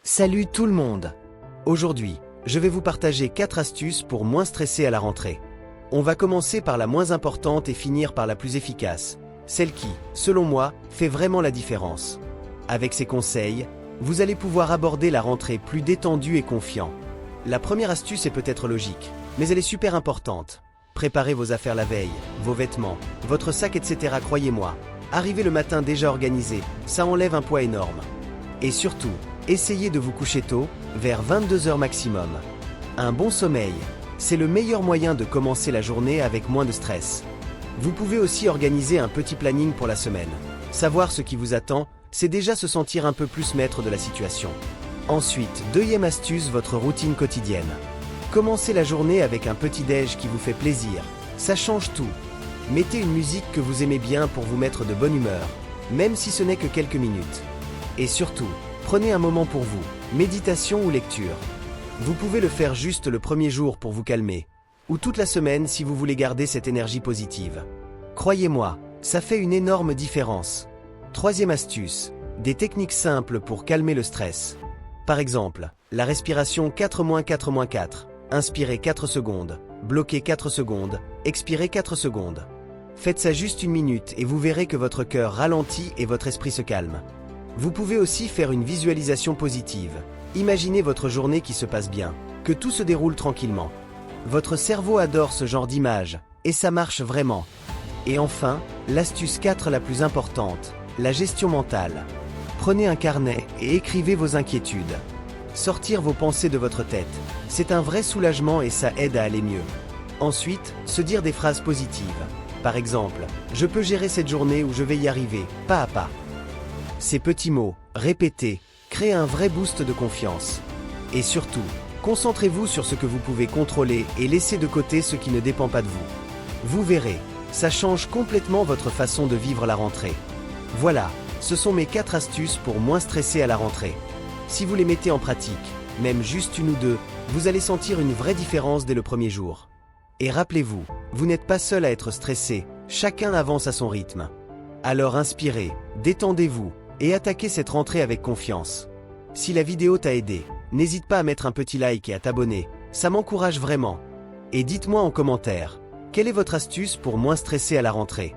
Salut tout le monde! Aujourd'hui, je vais vous partager 4 astuces pour moins stresser à la rentrée. On va commencer par la moins importante et finir par la plus efficace, celle qui, selon moi, fait vraiment la différence. Avec ces conseils, vous allez pouvoir aborder la rentrée plus détendu et confiant. La première astuce est peut-être logique, mais elle est super importante. Préparez vos affaires la veille, vos vêtements, votre sac, etc. Croyez-moi, arrivez le matin déjà organisé, ça enlève un poids énorme. Et surtout, essayez de vous coucher tôt, vers 22 h maximum. Un bon sommeil, c'est le meilleur moyen de commencer la journée avec moins de stress. Vous pouvez aussi organiser un petit planning pour la semaine. Savoir ce qui vous attend, c'est déjà se sentir un peu plus maître de la situation. Ensuite, deuxième astuce, votre routine quotidienne. Commencez la journée avec un petit déj qui vous fait plaisir. Ça change tout. Mettez une musique que vous aimez bien pour vous mettre de bonne humeur, même si ce n'est que quelques minutes. Et surtout, prenez un moment pour vous, méditation ou lecture. Vous pouvez le faire juste le premier jour pour vous calmer, ou toute la semaine si vous voulez garder cette énergie positive. Croyez-moi, ça fait une énorme différence. Troisième astuce, des techniques simples pour calmer le stress. Par exemple, la respiration 4-4-4. Inspirez 4 secondes, bloquez 4 secondes, expirez 4 secondes. Faites ça juste 1 minute et vous verrez que votre cœur ralentit et votre esprit se calme. Vous pouvez aussi faire une visualisation positive. Imaginez votre journée qui se passe bien, que tout se déroule tranquillement. Votre cerveau adore ce genre d'image, et ça marche vraiment. Et enfin, l'astuce 4 la plus importante, la gestion mentale. Prenez un carnet et écrivez vos inquiétudes. Sortir vos pensées de votre tête, c'est un vrai soulagement et ça aide à aller mieux. Ensuite, se dire des phrases positives. Par exemple, je peux gérer cette journée ou je vais y arriver, pas à pas. Ces petits mots, répétés, créent un vrai boost de confiance. Et surtout, concentrez-vous sur ce que vous pouvez contrôler et laissez de côté ce qui ne dépend pas de vous. Vous verrez, ça change complètement votre façon de vivre la rentrée. Voilà, ce sont mes 4 astuces pour moins stresser à la rentrée. Si vous les mettez en pratique, même juste 1 ou 2, vous allez sentir une vraie différence dès le premier jour. Et rappelez-vous, vous n'êtes pas seul à être stressé, chacun avance à son rythme. Alors inspirez, détendez-vous, et attaquez cette rentrée avec confiance. Si la vidéo t'a aidé, n'hésite pas à mettre un petit like et à t'abonner, ça m'encourage vraiment. Et dites-moi en commentaire, quelle est votre astuce pour moins stresser à la rentrée ?